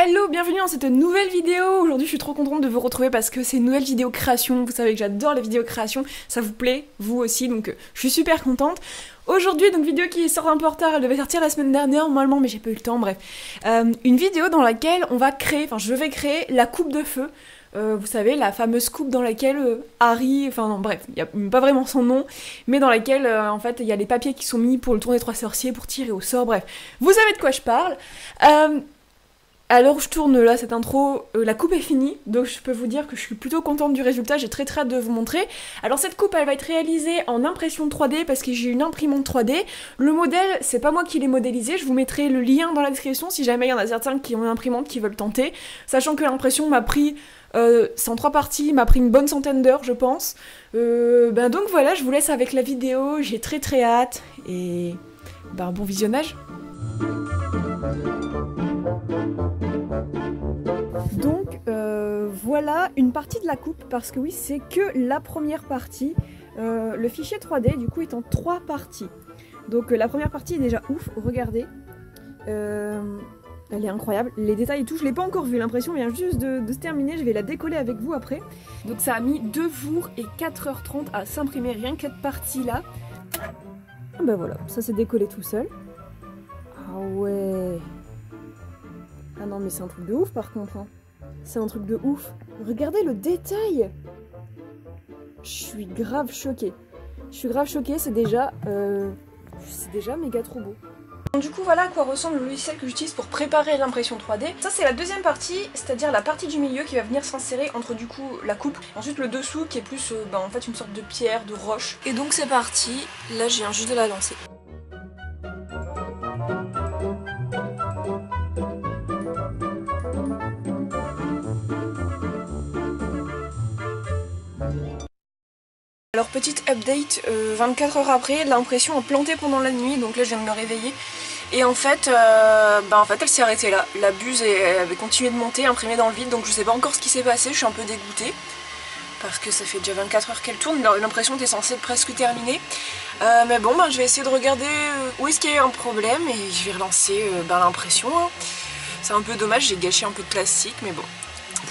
Hello, bienvenue dans cette nouvelle vidéo. Aujourd'hui je suis trop contente de vous retrouver parce que c'est une nouvelle vidéo création. Vous savez que j'adore les vidéos création, ça vous plaît, vous aussi, donc je suis super contente. Aujourd'hui, donc vidéo qui sort un peu en retard, elle devait sortir la semaine dernière normalement mais j'ai pas eu le temps, bref. Une vidéo dans laquelle on va créer, enfin je vais créer la coupe de feu. Vous savez, la fameuse coupe dans laquelle Harry, enfin non, bref, il n'y a pas vraiment son nom, mais dans laquelle en fait il y a les papiers qui sont mis pour le tour des trois sorciers, pour tirer au sort, bref. Vous savez de quoi je parle. Alors je tourne là cette intro, la coupe est finie, donc je peux vous dire que je suis plutôt contente du résultat, j'ai très hâte de vous montrer. Alors cette coupe elle va être réalisée en impression 3D parce que j'ai une imprimante 3D. Le modèle, c'est pas moi qui l'ai modélisé, je vous mettrai le lien dans la description si jamais il y en a certains qui ont une imprimante qui veulent tenter. Sachant que l'impression m'a pris, c'est en 3 parties, m'a pris une bonne centaine d'heures je pense. Donc voilà, je vous laisse avec la vidéo, j'ai très hâte et bon visionnage. Donc voilà une partie de la coupe, parce que oui c'est que la première partie. Le fichier 3D du coup est en 3 parties. Donc la première partie est déjà ouf, regardez. Elle est incroyable, les détails et tout, je l'ai pas encore vu, l'impression vient juste de se terminer, je vais la décoller avec vous après. Donc ça a mis 2 jours et 4h30 à s'imprimer, rien que cette partie là. Ben voilà, ça s'est décollé tout seul. Ah ouais. Ah non mais c'est un truc de ouf par contre hein. C'est un truc de ouf. Regardez le détail. Je suis grave choquée. C'est déjà méga trop beau. Du coup voilà à quoi ressemble le logiciel que j'utilise pour préparer l'impression 3D. Ça c'est la deuxième partie, c'est-à-dire la partie du milieu qui va venir s'insérer entre du coup la coupe. Ensuite le dessous qui est plus en fait une sorte de pierre, de roche. Et donc c'est parti, là je viens juste de la lancer. Alors petite update, 24 heures après, l'impression a planté pendant la nuit, donc là je viens de me réveiller. Et en fait, elle s'est arrêtée là. La buse avait continué de monter, imprimée dans le vide, donc je sais pas encore ce qui s'est passé, je suis un peu dégoûtée. Parce que ça fait déjà 24 heures qu'elle tourne, l'impression était censée être presque terminée. Mais bon, je vais essayer de regarder où est-ce qu'il y a eu un problème et je vais relancer l'impression. Hein. C'est un peu dommage, j'ai gâché un peu de plastique, mais bon,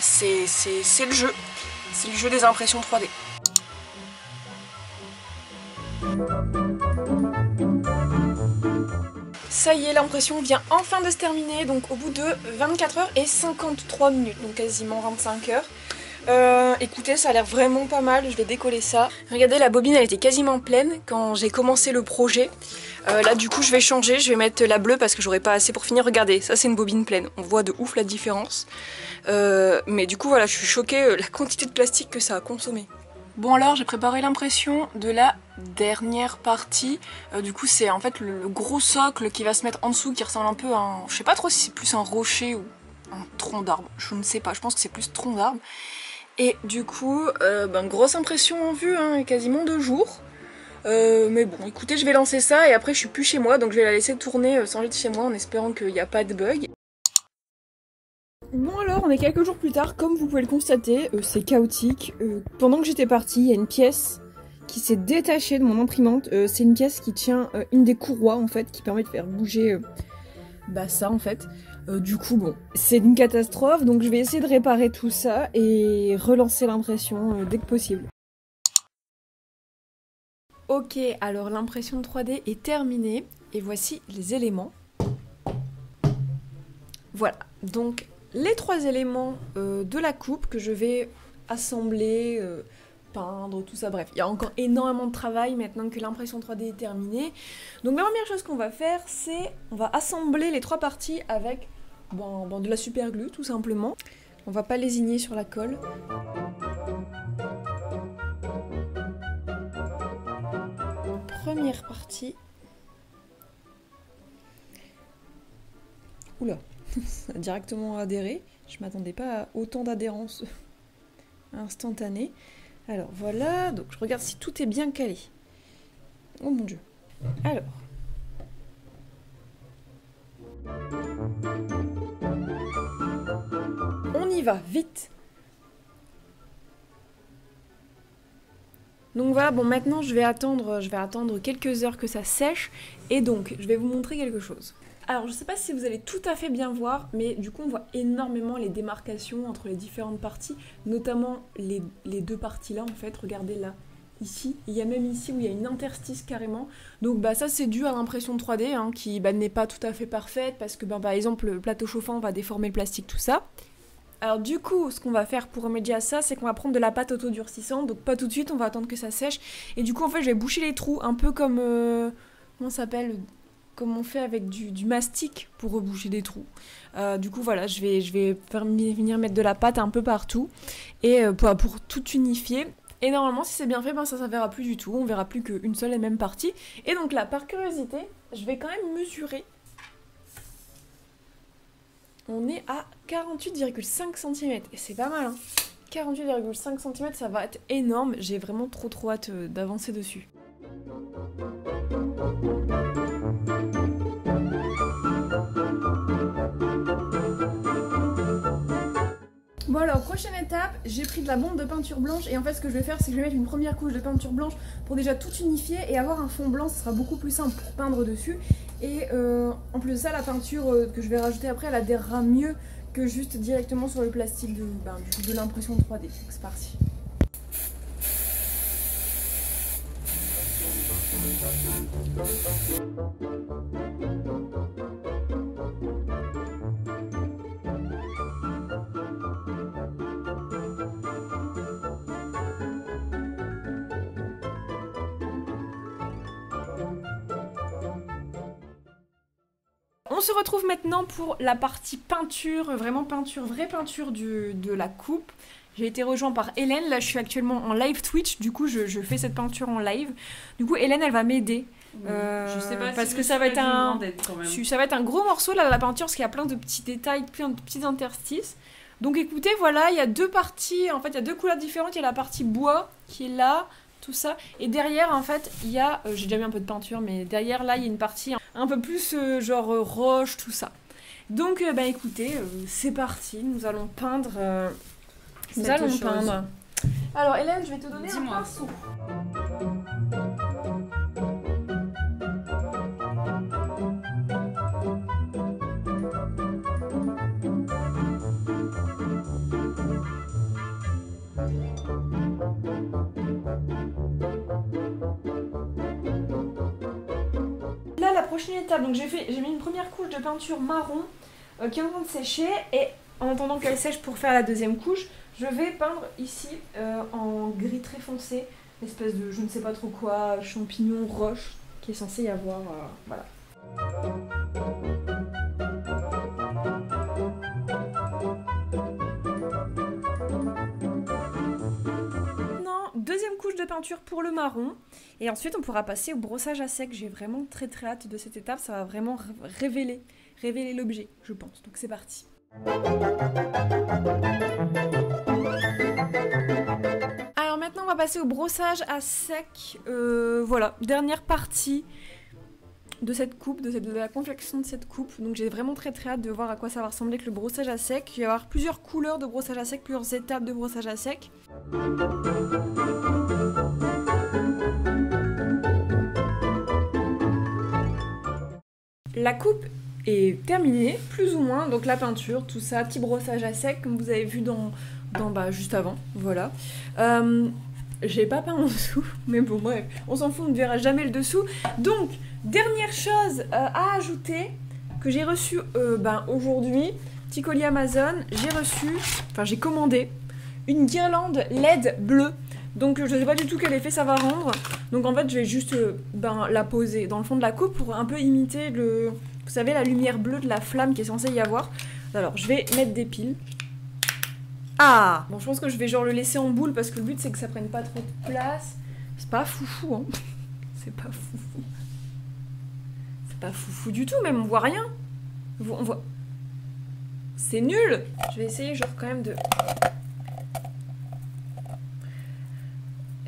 c'est le jeu. C'est le jeu des impressions 3D. Ça y est, l'impression vient enfin de se terminer, donc au bout de 24 heures et 53 minutes, donc quasiment 25 heures. Écoutez, ça a l'air vraiment pas mal, je vais décoller ça. Regardez, la bobine elle était quasiment pleine quand j'ai commencé le projet. Là du coup je vais changer, je vais mettre la bleue parce que j'aurais pas assez pour finir. Regardez, ça c'est une bobine pleine, on voit de ouf la différence. Mais du coup voilà, je suis choquée la quantité de plastique que ça a consommé. Bon alors j'ai préparé l'impression de la dernière partie, du coup c'est en fait le gros socle qui va se mettre en dessous qui ressemble un peu à un... Je sais pas trop si c'est plus un rocher ou un tronc d'arbre, je ne sais pas, je pense que c'est plus tronc d'arbre. Et du coup, grosse impression en vue, hein, quasiment 2 jours. Mais bon écoutez, je vais lancer ça et après je suis plus chez moi, donc je vais la laisser tourner sans être chez moi en espérant qu'il n'y a pas de bug. Bon alors, on est quelques jours plus tard, comme vous pouvez le constater, c'est chaotique. Pendant que j'étais partie, il y a une pièce qui s'est détachée de mon imprimante. C'est une pièce qui tient une des courroies en fait, qui permet de faire bouger ça en fait. Du coup bon, c'est une catastrophe, donc je vais essayer de réparer tout ça et relancer l'impression dès que possible. Ok, alors l'impression 3D est terminée et voici les éléments. Voilà, donc les 3 éléments de la coupe que je vais assembler, peindre, tout ça, bref. Il y a encore énormément de travail maintenant que l'impression 3D est terminée. Donc la première chose qu'on va faire, c'est on va assembler les 3 parties avec de la super glue tout simplement. On va pas lésigner sur la colle. Première partie. Oula, ça a directement adhéré. Je m'attendais pas à autant d'adhérence instantanée. Alors voilà, donc je regarde si tout est bien calé. Oh mon dieu. Alors. On y va, vite. Donc voilà, bon maintenant je vais attendre quelques heures que ça sèche et donc je vais vous montrer quelque chose. Alors je sais pas si vous allez tout à fait bien voir, mais du coup on voit énormément les démarcations entre les différentes parties, notamment les deux parties là en fait, regardez là, ici, il y a même ici où il y a une interstice carrément, donc bah ça c'est dû à l'impression 3D hein, qui n'est pas tout à fait parfaite, parce que par exemple le plateau chauffant va déformer le plastique, tout ça. Alors du coup, ce qu'on va faire pour remédier à ça, c'est qu'on va prendre de la pâte autodurcissante, donc pas tout de suite, on va attendre que ça sèche, et du coup en fait je vais boucher les trous, un peu comme, comment ça s'appelle, comme on fait avec du mastic pour reboucher des trous. Du coup voilà, je vais venir mettre de la pâte un peu partout, et pour tout unifier. Et normalement si c'est bien fait, ça ne verra plus du tout, on verra plus qu'une seule et même partie. Et donc là, par curiosité, je vais quand même mesurer. On est à 48,5 cm, et c'est pas mal hein. 48,5 cm, ça va être énorme, j'ai vraiment trop hâte d'avancer dessus. Bon alors, prochaine étape, j'ai pris de la bombe de peinture blanche et en fait ce que je vais faire c'est que je vais mettre une première couche de peinture blanche pour déjà tout unifier et avoir un fond blanc, ce sera beaucoup plus simple pour peindre dessus. Et en plus de ça, la peinture que je vais rajouter après, elle adhérera mieux que juste directement sur le plastique de l'impression 3D. Donc c'est parti. On se retrouve maintenant pour la partie peinture, vraiment peinture, vraie peinture de la coupe. J'ai été rejoint par Hélène, là je suis actuellement en live Twitch, du coup je fais cette peinture en live. Du coup Hélène elle va m'aider. Je sais pas parce si que ça va être ça va être un gros morceau là la peinture, parce qu'il y a plein de petits détails, plein de petits interstices. Donc écoutez, voilà, il y a deux parties, en fait il y a deux couleurs différentes, il y a la partie bois qui est là, tout ça, et derrière en fait il y a, j'ai déjà mis un peu de peinture, mais derrière là il y a une partie un peu plus genre roche, tout ça. Donc écoutez, c'est parti, nous allons peindre. Nous allons peindre. Alors Hélène, je vais te donner un pinceau. Là, la prochaine étape, donc j'ai mis une première couche de peinture marron qui est en train de sécher, et en attendant qu'elle sèche pour faire la deuxième couche, je vais peindre ici en gris très foncé, une espèce de je ne sais pas trop quoi, champignon roche qui est censé y avoir, voilà. Deuxième couche de peinture pour le marron, et ensuite on pourra passer au brossage à sec. J'ai vraiment très hâte de cette étape, ça va vraiment révéler l'objet, je pense. Donc c'est parti. Alors maintenant on va passer au brossage à sec. Voilà, dernière partie de cette coupe, de la confection de cette coupe. Donc j'ai vraiment très hâte de voir à quoi ça va ressembler avec le brossage à sec. Il va y avoir plusieurs couleurs de brossage à sec, plusieurs étapes de brossage à sec. La coupe est terminée, plus ou moins, donc la peinture, tout ça, petit brossage à sec, comme vous avez vu dans juste avant, voilà. J'ai pas peint en dessous, mais bon bref, on s'en fout, on ne verra jamais le dessous. Donc, dernière chose à ajouter, que j'ai reçu aujourd'hui, petit colis Amazon, j'ai commandé une guirlande LED bleue. Donc je sais pas du tout quel effet ça va rendre. Donc en fait je vais juste la poser dans le fond de la coupe pour un peu imiter vous savez, la lumière bleue de la flamme qui est censée y avoir. Alors je vais mettre des piles. Ah bon, je pense que je vais genre le laisser en boule parce que le but c'est que ça prenne pas trop de place. C'est pas foufou hein. C'est pas foufou. C'est pas foufou du tout, même on voit rien. On voit... C'est nul. Je vais essayer genre quand même de...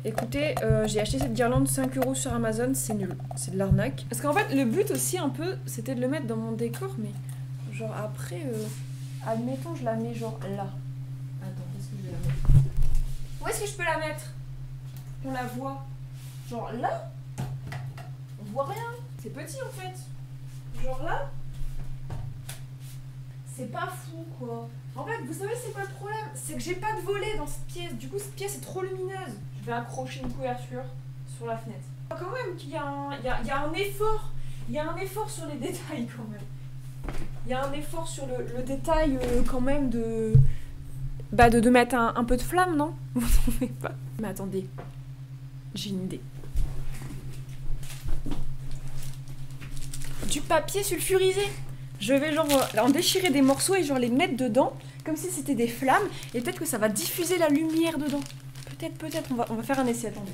Écoutez, j'ai acheté cette guirlande 5 € sur Amazon, c'est nul, c'est de l'arnaque. Parce qu'en fait, le but aussi un peu, c'était de le mettre dans mon décor, mais genre après, admettons, je la mets genre là. Attends, est-ce que je vais la mettre? Où est-ce que je peux la mettre? On la voit. Genre là? On voit rien, c'est petit en fait. Genre là? C'est pas fou quoi. En fait, vous savez c'est quoi le problème? C'est que j'ai pas de volet dans cette pièce. Du coup, cette pièce est trop lumineuse. Je vais accrocher une couverture sur la fenêtre. Quand même qu'il y a un effort. Il y a un effort sur les détails quand même. Il y a un effort sur le détail quand même de... Bah de mettre un peu de flamme, non? Vous trouvez pas? Mais attendez. J'ai une idée. Du papier sulfurisé. Je vais genre en déchirer des morceaux et genre les mettre dedans, comme si c'était des flammes, et peut-être que ça va diffuser la lumière dedans. Peut-être, on va faire un essai, attendez.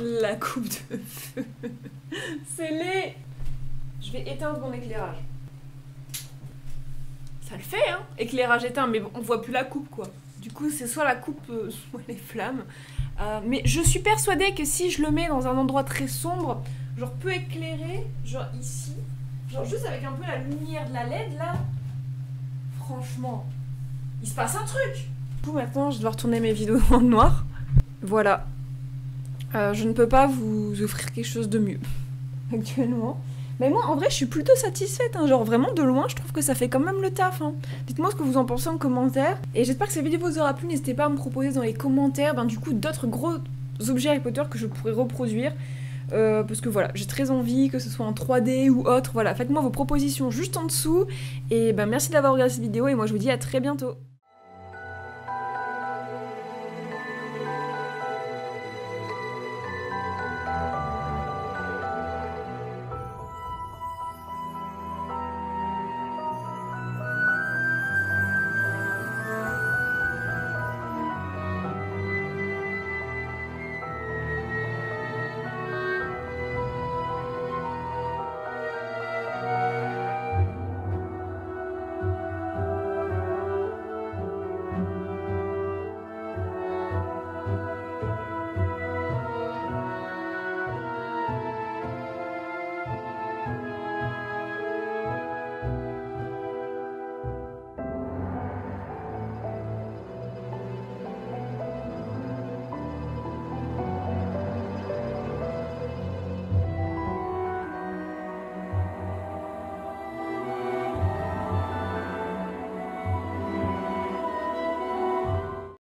La coupe de feu. C'est laid. Je vais éteindre mon éclairage. Ça le fait, hein, éclairage éteint, mais bon, on voit plus la coupe, quoi. Du coup, c'est soit la coupe, soit les flammes. Mais je suis persuadée que si je le mets dans un endroit très sombre, genre peu éclairé, genre ici, genre juste avec un peu la lumière de la LED, là, franchement, il se passe un truc. Du coup, maintenant, je dois retourner mes vidéos en noir. Voilà. Je ne peux pas vous offrir quelque chose de mieux, actuellement. Mais moi, en vrai, je suis plutôt satisfaite, hein. Genre vraiment de loin, je trouve que ça fait quand même le taf, hein. Dites-moi ce que vous en pensez en commentaire. Et j'espère que cette vidéo vous aura plu. N'hésitez pas à me proposer dans les commentaires, du coup, d'autres gros objets Harry Potter que je pourrais reproduire. Parce que voilà, j'ai très envie que ce soit en 3D ou autre. Voilà, faites-moi vos propositions juste en dessous. Et merci d'avoir regardé cette vidéo et moi, je vous dis à très bientôt.